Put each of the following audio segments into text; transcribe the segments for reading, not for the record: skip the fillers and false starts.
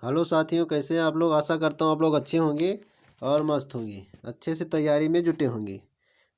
Hello साथियों, कैसे हैं आप लोग। आशा करता हूँ आप लोग अच्छे होंगे और मस्त होंगे, अच्छे से तैयारी में जुटे होंगे।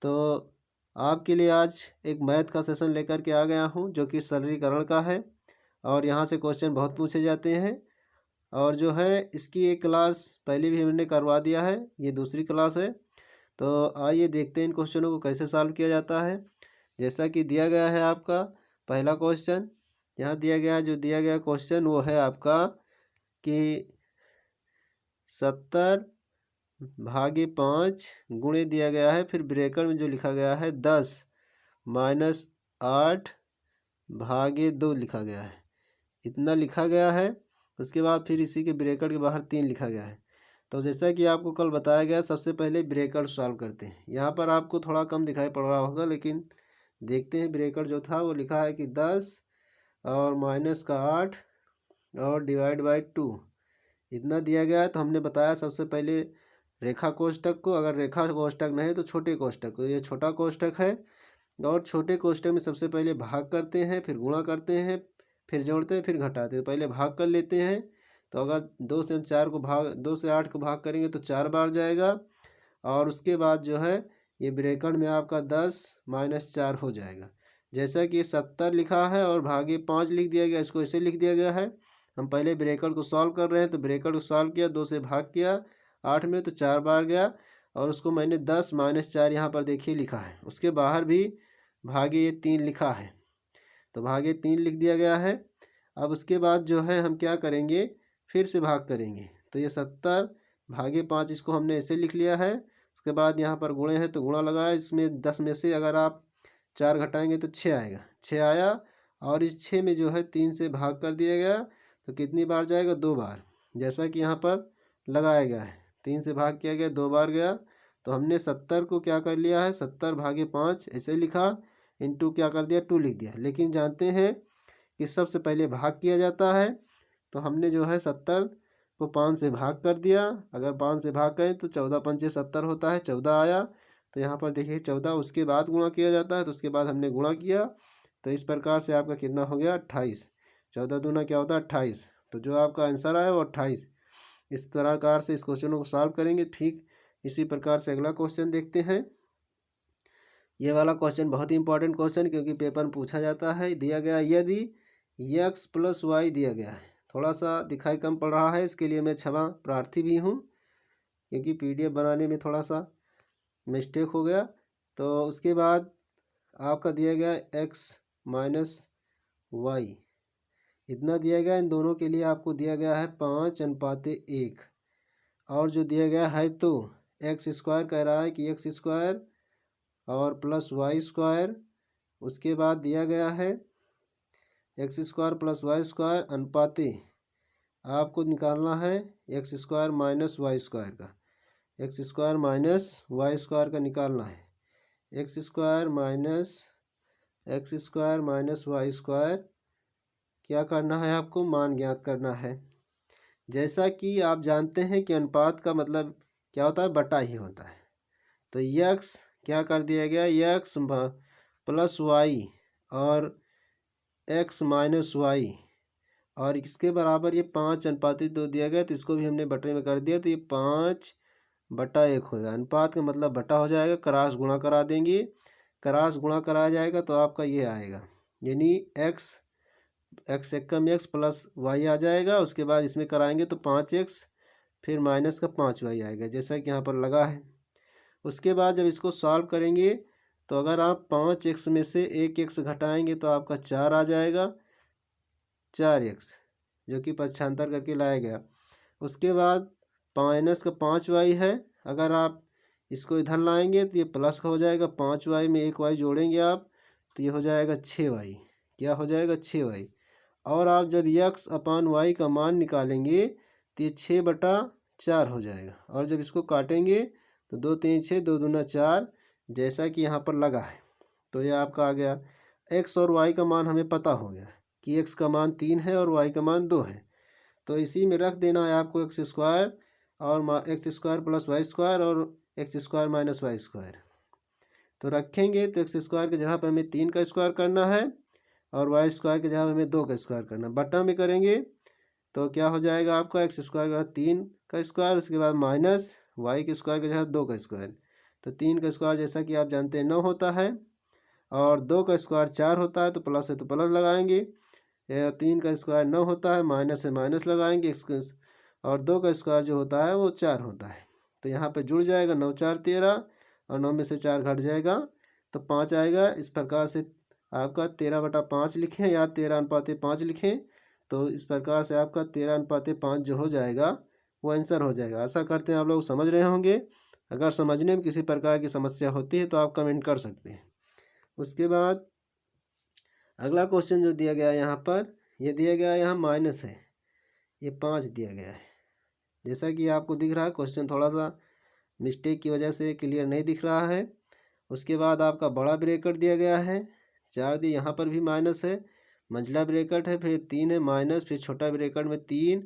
तो आपके लिए आज एक मैथ का सेशन लेकर के आ गया हूँ जो कि सरलीकरण का है और यहाँ से क्वेश्चन बहुत पूछे जाते हैं। और जो है इसकी एक क्लास पहले भी हमने करवा दिया है, ये दूसरी क्लास है। तो आइए देखते हैं इन क्वेश्चनों को कैसे सॉल्व किया जाता है। जैसा कि दिया गया है आपका पहला क्वेश्चन, यहाँ दिया गया जो दिया गया क्वेश्चन वो है आपका कि 70/5 गुणे दिया गया है, फिर ब्रैकेट में जो लिखा गया है 10-8/2 लिखा गया है, इतना लिखा गया है। उसके बाद फिर इसी के ब्रैकेट के बाहर 3 लिखा गया है। तो जैसा कि आपको कल बताया गया, सबसे पहले ब्रैकेट सॉल्व करते हैं। यहाँ पर आपको थोड़ा कम दिखाई पड़ रहा होगा, लेकिन देखते हैं। ब्रैकेट जो था वो लिखा है कि 10 और -8 और /2 इतना दिया गया है। तो हमने बताया सबसे पहले रेखा कोष्ठक को, अगर रेखा कोष्ठक नहीं तो छोटे कोष्ठक को, ये छोटा कोष्ठक है। और छोटे कोष्ठक में सबसे पहले भाग करते हैं, फिर गुणा करते हैं, फिर जोड़ते हैं, फिर घटाते हैं। पहले भाग कर लेते हैं। तो अगर 2 से 8 को भाग करेंगे तो 4 बार जाएगा। और उसके बाद जो है ये ब्रैकेट में आपका 10-4 हो जाएगा। जैसा कि 70 लिखा है और भागे 5 लिख दिया गया, इसको ऐसे लिख दिया गया है। हम पहले ब्रैकेट को सॉल्व कर रहे हैं, तो ब्रैकेट को सॉल्व किया, 2 से भाग किया 8 में तो 4 बार गया। और उसको मैंने 10-4 यहाँ पर देखिए लिखा है। उसके बाहर भी भागे ये 3 लिखा है, तो भागे 3 लिख दिया गया है। अब उसके बाद जो है हम क्या करेंगे, फिर से भाग करेंगे। तो ये 70/5 इसको हमने ऐसे लिख लिया है। उसके बाद यहाँ पर गुणे हैं तो गुणा लगाया, इसमें 10 में से अगर आप 4 घटाएंगे तो 6 आएगा, 6 आया। और इस 6 में जो है 3 से भाग कर दिया गया, तो कितनी बार जाएगा, 2 बार। जैसा कि यहाँ पर लगाया गया है, 3 से भाग किया गया, 2 बार गया। तो हमने 70 को क्या कर लिया है, 70/5 ऐसे लिखा, इंटू क्या कर दिया, 2 लिख दिया। लेकिन जानते हैं कि सबसे पहले भाग किया जाता है। तो हमने जो है 70 को 5 से भाग कर दिया। अगर 5 से भाग करें तो 14×5 = 70 होता है, 14 आया। तो यहाँ पर देखिए 14, उसके बाद गुणा किया जाता है, तो उसके बाद हमने गुणा किया। तो इस प्रकार से आपका कितना हो गया, 28। 14 दूना क्या होता है, 28। तो जो आपका आंसर आया वो 28। इस प्रकार से इस क्वेश्चनों को सॉल्व करेंगे। ठीक इसी प्रकार से अगला क्वेश्चन देखते हैं। ये वाला क्वेश्चन बहुत ही इंपॉर्टेंट क्वेश्चन, क्योंकि पेपर में पूछा जाता है। दिया गया यदि x + y दिया गया है, थोड़ा सा दिखाई कम पड़ रहा है, इसके लिए मैं क्षमा प्रार्थी भी हूँ, क्योंकि PDF बनाने में थोड़ा सा मिस्टेक हो गया। तो उसके बाद आपका दिया गया x - y इतना दिया गया। इन दोनों के लिए आपको दिया गया है 5:1। और जो दिया गया है तो x² कह रहा है कि x² और +y²। उसके बाद दिया गया है x² + y² अनुपाते आपको निकालना है x² - y² का, x² - y² का निकालना है। x² - y² क्या करना है, आपको मान ज्ञात करना है। जैसा कि आप जानते हैं कि अनुपात का मतलब क्या होता है, बटा ही होता है। तो x क्या कर दिया गया, x + y और x - y, और इसके बराबर ये 5:2 दिया गया। तो इसको भी हमने बटे में कर दिया, तो ये 5/1 होगा। अनुपात का मतलब बटा हो जाएगा, क्रॉस गुणा करा देंगे, क्रॉस गुणा कराया जाएगा तो आपका ये आएगा, यानी x x प्लस y आ जाएगा। उसके बाद इसमें कराएंगे तो 5x फिर माइनस का 5y आएगा, जैसा कि यहाँ पर लगा है। उसके बाद जब इसको सॉल्व करेंगे तो अगर आप 5x में से 1x घटाएंगे तो आपका 4 आ जाएगा, 4x, जो कि पक्षांतर करके लाया गया। उसके बाद माइनस का 5y है, अगर आप इसको इधर लाएंगे तो ये प्लस का हो जाएगा। 5y में 1y जोड़ेंगे आप तो ये हो जाएगा 6y। क्या हो जाएगा, 6y। और आप जब x/y का मान निकालेंगे तो ये 6/4 हो जाएगा। और जब इसको काटेंगे तो 2 3 6, 2 दूना 4, जैसा कि यहाँ पर लगा है। तो ये आपका आ गया। x और y का मान हमें पता हो गया कि x का मान 3 है और y का मान 2 है। तो इसी में रख देना है आपको x² और x² + y² और x² - y²। तो रखेंगे तो x² की जगह पर हमें 3 का स्क्वायर करना है और y² की जगह हमें 2 का स्क्वायर करना है। बटा में करेंगे तो क्या हो जाएगा आपका एक्स स्क्वायर का 3 का स्क्वायर, उसके बाद माइनस वाई के स्क्वायर का जो है 2 का स्क्वायर। तो 3 का स्क्वायर जैसा कि आप जानते हैं 9 होता है, और 2 का स्क्वायर 4 होता है, तो प्लस है तो प्लस लगाएंगे। 3 का स्क्वायर 9 होता है, माइनस है माइनस लगाएंगे, और 2 का स्क्वायर जो होता है वो 4 होता है। तो यहाँ पे जुड़ जाएगा 9 4 13, और 9 में से 4 घट जाएगा तो 5 आएगा। इस प्रकार से आपका 13/5 लिखें या 13:5 लिखें, तो इस प्रकार से आपका 13:5 जो हो जाएगा वो आंसर हो जाएगा। आशा करते हैं आप लोग समझ रहे होंगे। अगर समझने में किसी प्रकार की समस्या होती है तो आप कमेंट कर सकते हैं। उसके बाद अगला क्वेश्चन जो दिया गया है यहाँ पर, ये दिया गया है यहाँ माइनस है, ये 5 दिया गया है। जैसा कि आपको दिख रहा है क्वेश्चन थोड़ा सा मिस्टेक की वजह से क्लियर नहीं दिख रहा है। उसके बाद आपका बड़ा ब्रैकेट दिया गया है 4 दी, यहाँ पर भी माइनस है, मंझला ब्रैकेट है, फिर 3 है माइनस, फिर छोटा ब्रैकेट में 3,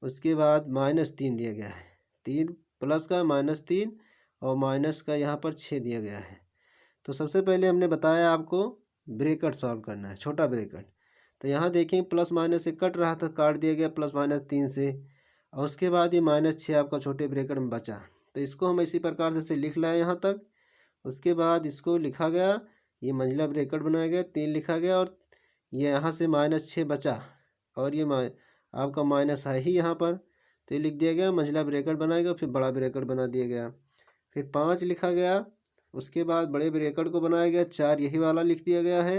उसके बाद -3 दिया गया है, 3 प्लस का -3 और माइनस का यहाँ पर 6 दिया गया है। तो सबसे पहले हमने बताया आपको ब्रैकेट सॉल्व करना है, छोटा ब्रैकेट। तो यहाँ देखें प्लस माइनस से कट रहा था, काट दिया गया +-3 से, और उसके बाद ये -6 आपका छोटे ब्रैकेट में बचा। तो इसको हम इसी प्रकार से लिख लाए यहाँ तक। उसके बाद इसको लिखा गया, ये मंझला ब्रैकेट बनाया गया, 3 लिखा गया, और ये यहाँ से -6 बचा, और ये आपका माइनस है ही यहाँ पर, तो ये लिख दिया गया, मंझला ब्रैकेट बनाया गया, फिर बड़ा ब्रैकेट बना दिया गया, फिर 5 लिखा गया। उसके बाद बड़े ब्रैकेट को बनाया गया 4, यही वाला लिख दिया गया है।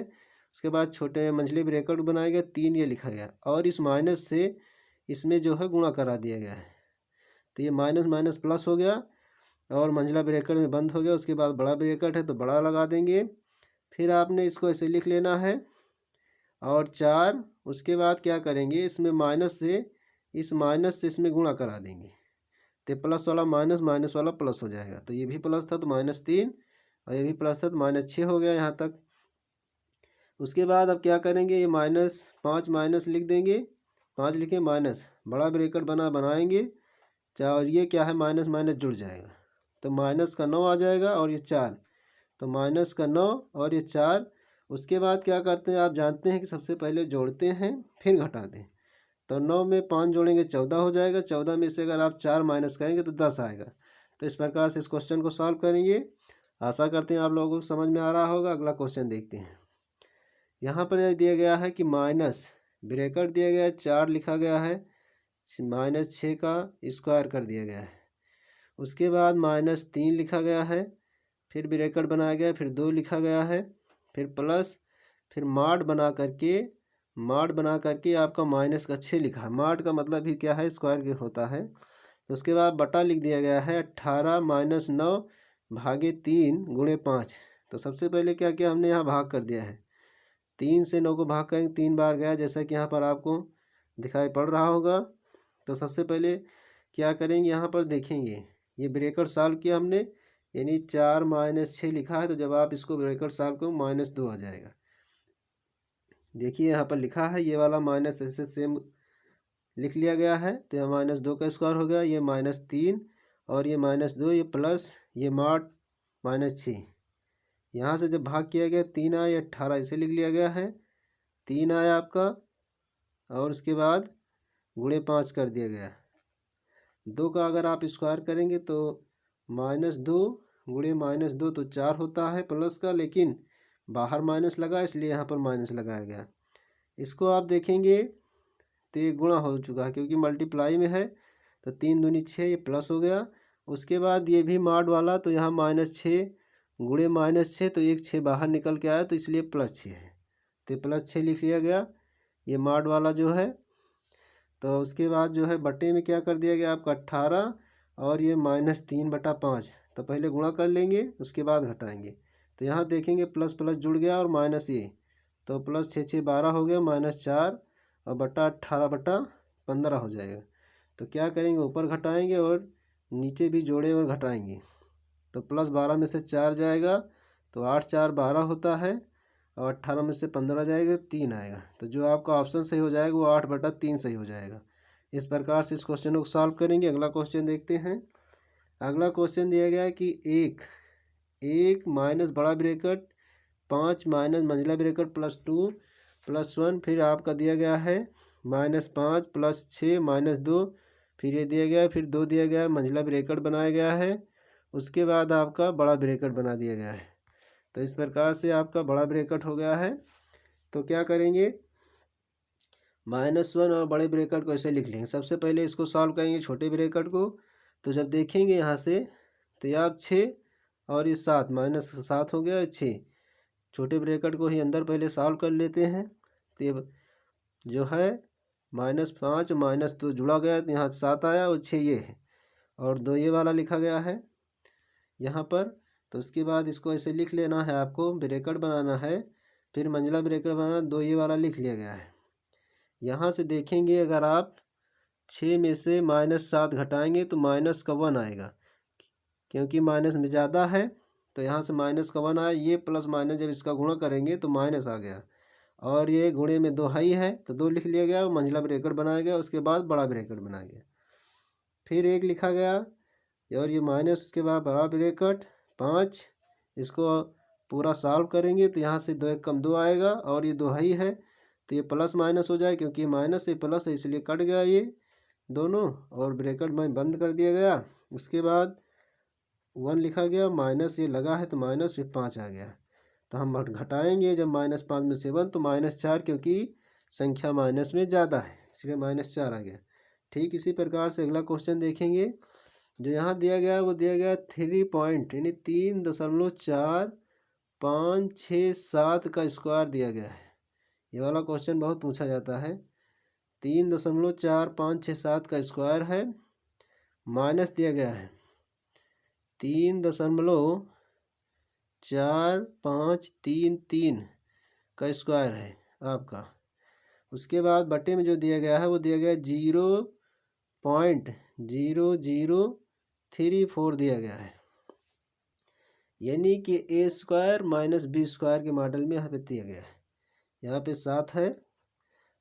उसके बाद छोटे मंझले ब्रैकेट बनाया गया 3, ये लिखा गया, और इस माइनस से इसमें जो है गुणा करा दिया गया है। तो ये माइनस माइनस प्लस हो गया, और मंझला ब्रैकेट में बंद हो गया। उसके बाद बड़ा ब्रैकेट है तो बड़ा लगा देंगे, फिर आपने इसको ऐसे लिख लेना है, और 4। उसके बाद क्या करेंगे, इसमें माइनस से इस माइनस से इसमें गुणा करा देंगे, तो प्लस वाला माइनस, माइनस वाला प्लस हो जाएगा। तो ये भी प्लस था तो -3, और ये भी प्लस था तो -6 हो गया यहाँ तक। उसके बाद अब क्या करेंगे, ये -5 माइनस लिख देंगे, 5 लिखे माइनस, बड़ा ब्रैकेट बनाएंगे 4, और ये क्या है माइनस माइनस जुड़ जाएगा, तो माइनस का 9 आ जाएगा, और ये 4, तो माइनस का 9 और ये 4। उसके बाद क्या करते हैं, आप जानते हैं कि सबसे पहले जोड़ते हैं फिर घटाते हैं। तो 9 में 5 जोड़ेंगे 14 हो जाएगा, 14 में से अगर आप 4 माइनस करेंगे तो 10 आएगा। तो इस प्रकार से इस क्वेश्चन को सॉल्व करेंगे। आशा करते हैं आप लोगों को समझ में आ रहा होगा। अगला क्वेश्चन देखते हैं। यहाँ पर यह दिया गया है कि माइनस ब्रैकेट दिया गया है 4 लिखा गया है, -6 का स्क्वायर कर दिया गया है। उसके बाद -3 लिखा गया है, फिर ब्रैकेट बनाया गया, फिर 2 लिखा गया है, फिर प्लस, फिर माड बना करके आपका माइनस का 6 लिखा है। माड का मतलब भी क्या है, स्क्वायर के होता है। उसके बाद बटा लिख दिया गया है 18 - 9 भागे 3 × 5। तो सबसे पहले क्या किया हमने, यहाँ भाग कर दिया है, 3 से 9 को भाग करेंगे 3 बार गया, जैसा कि यहाँ पर आपको दिखाई पड़ रहा होगा। तो सबसे पहले क्या करेंगे, यहाँ पर देखेंगे ये ब्रैकेट सॉल्व किया हमने, यानी 4 - 6 लिखा है, तो जब आप इसको ब्रैकेट सॉल्व करो -2 आ जाएगा। देखिए यहाँ पर लिखा है, ये वाला माइनस ऐसे सेम लिख लिया गया है, तो यह -2 का स्क्वायर हो गया, ये -3 और ये -2, ये प्लस ये माड -6। यहाँ से जब भाग किया गया 3 आया, 18 इसे लिख लिया गया है, 3 आया आपका, और उसके बाद × 5 कर दिया गया। 2 का अगर आप स्क्वायर करेंगे तो -2 × -2 तो 4 होता है प्लस का, लेकिन बाहर माइनस लगा इसलिए यहाँ पर माइनस लगाया गया। इसको आप देखेंगे तो ये गुणा हो चुका है, क्योंकि मल्टीप्लाई में है, तो 3 दूनी 6, ये प्लस हो गया। उसके बाद ये भी माड वाला, तो यहाँ -6 × -6, तो एक 6 बाहर निकल के आया, तो इसलिए +6 है, तो +6 लिख लिया गया, ये माड वाला जो है। तो उसके बाद जो है बटे में क्या कर दिया गया आपका 18, और ये -3/5। तो पहले गुणा कर लेंगे, उसके बाद घटाएंगे। तो यहाँ देखेंगे प्लस प्लस जुड़ गया, और माइनस ये, तो प्लस 6 6 12 हो गया, -4 और बटा 18/15 हो जाएगा। तो क्या करेंगे, ऊपर घटाएंगे और नीचे भी जोड़े और घटाएंगे। तो +12 में से 4 जाएगा, तो 8 4 12 होता है, और 18 में से 15 जाएगा, 3 आएगा। तो जो आपका ऑप्शन सही हो जाएगा वो 8/3 सही हो जाएगा। इस प्रकार से इस क्वेश्चन को सॉल्व करेंगे। अगला क्वेश्चन देखते हैं। अगला क्वेश्चन दिया गया है कि एक माइनस बड़ा ब्रैकेट 5 माइनस मंझला ब्रैकेट +2 +1, फिर आपका दिया गया है -5 + 6 -2, फिर ये दिया गया है, फिर 2 दिया गया है, मंझला ब्रैकेट बनाया गया है, उसके बाद आपका बड़ा ब्रैकेट बना दिया गया है। तो इस प्रकार से आपका बड़ा ब्रैकेट हो गया है। तो क्या करेंगे, -1 और बड़े ब्रैकेट को ऐसे लिख लेंगे। सबसे पहले इसको सॉल्व करेंगे छोटे ब्रैकेट को। तो जब देखेंगे यहाँ से तो ये आप 6 और ये 7, -7 हो गया 6। छोटे ब्रैकेट को ही अंदर पहले सॉल्व कर लेते हैं। तो ये जो है -5 -2 जुड़ा गया, तो यहाँ 7 आया और 6 ये है और 2 ये वाला लिखा गया है यहाँ पर। तो उसके बाद इसको ऐसे लिख लेना है, आपको ब्रैकेट बनाना है, फिर मंझला ब्रैकेट बनाना, 2 ये वाला लिख लिया गया है। यहाँ से देखेंगे अगर आप 6 में से -7 घटाएंगे तो माइनस का 1 आएगा, क्योंकि माइनस में ज़्यादा है तो यहाँ से माइनस का 1 आया। ये प्लस माइनस जब इसका गुणा करेंगे तो माइनस आ गया, और ये गुणे में 2 हाई है तो 2 लिख लिया गया, मंझला ब्रैकेट बनाया गया, उसके बाद बड़ा ब्रैकेट बनाया गया, फिर 1 लिखा गया और ये माइनस, उसके बाद बड़ा ब्रैकेट 5। इसको पूरा सॉल्व करेंगे तो यहाँ से 2 1 कम 2 आएगा, और ये 2 हाई है तो ये प्लस माइनस हो जाए, क्योंकि माइनस से प्लस है इसलिए कट गया ये दोनों, और ब्रैकेट में बंद कर दिया गया। उसके बाद 1 लिखा गया, माइनस ये लगा है तो माइनस, फिर 5 आ गया। तो हम घटाएंगे जब -5 में से 1 तो -4, क्योंकि संख्या माइनस में ज़्यादा है इसलिए -4 आ गया। ठीक इसी प्रकार से अगला क्वेश्चन देखेंगे। जो यहाँ दिया गया है वो दिया गया 3 पॉइंट यानी 3.4567 का स्क्वायर दिया गया है। ये वाला क्वेश्चन बहुत पूछा जाता है। 3.4567 का स्क्वायर है, माइनस दिया गया है 3.4533 का स्क्वायर है आपका। उसके बाद बटे में जो दिया गया है वो दिया गया 0.0034 दिया गया है, यानी कि a² - b² के मॉडल में यहाँ पे दिया गया है। यहाँ पे 7 है,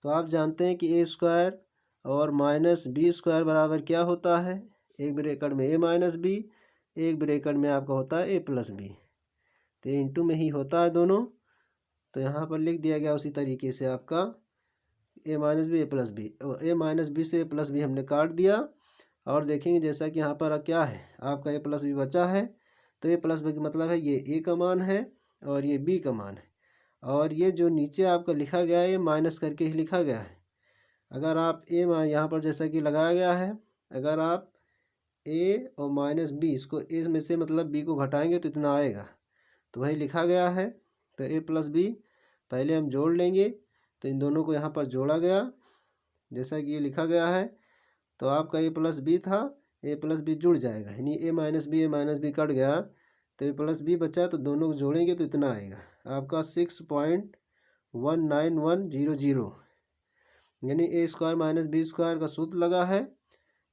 तो आप जानते हैं कि a² और -b² बराबर क्या होता है, एक ब्रैकेट में a - b, एक ब्रैकेट में आपका होता है a + b, तो इंटू में ही होता है दोनों। तो यहाँ पर लिख दिया गया उसी तरीके से आपका a - b a + b, a - b से a + b हमने काट दिया। और देखेंगे जैसा कि यहाँ पर क्या है, आपका a + b बचा है, तो a + b का मतलब है ये a का मान है और ये b का मान है, और ये जो नीचे आपका लिखा गया है ये माइनस करके ही लिखा गया है। अगर आप a यहाँ पर जैसा कि लगाया गया है, अगर आप a और -b इसको a में से मतलब b को घटाएंगे तो इतना आएगा, तो वही लिखा गया है। तो a + b पहले हम जोड़ लेंगे, तो इन दोनों को यहाँ पर जोड़ा गया जैसा कि ये लिखा गया है। तो आपका a + b था, a + b जुड़ जाएगा, यानी a - b कट गया तो a + b बचा, तो दोनों को जोड़ेंगे तो इतना आएगा आपका 6.19100, यानी a² - b² का सूत्र लगा है,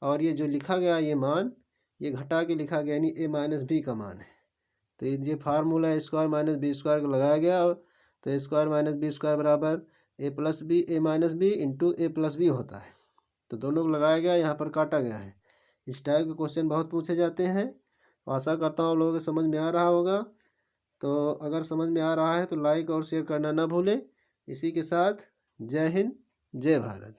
और ये जो लिखा गया ये मान ये घटा के लिखा गया, यानी a - b का मान है। तो ये फार्मूला a² - b² को लगाया गया, तो a² - b² बराबर a + b a - b into a + b होता है। तो दोनों को लगाया गया, यहाँ पर काटा गया है। इस टाइप के क्वेश्चन बहुत पूछे जाते हैं। आशा करता हूँ आप लोगों को समझ में आ रहा होगा। तो अगर समझ में आ रहा है तो लाइक और शेयर करना ना भूलें। इसी के साथ जय हिंद, जय भारत।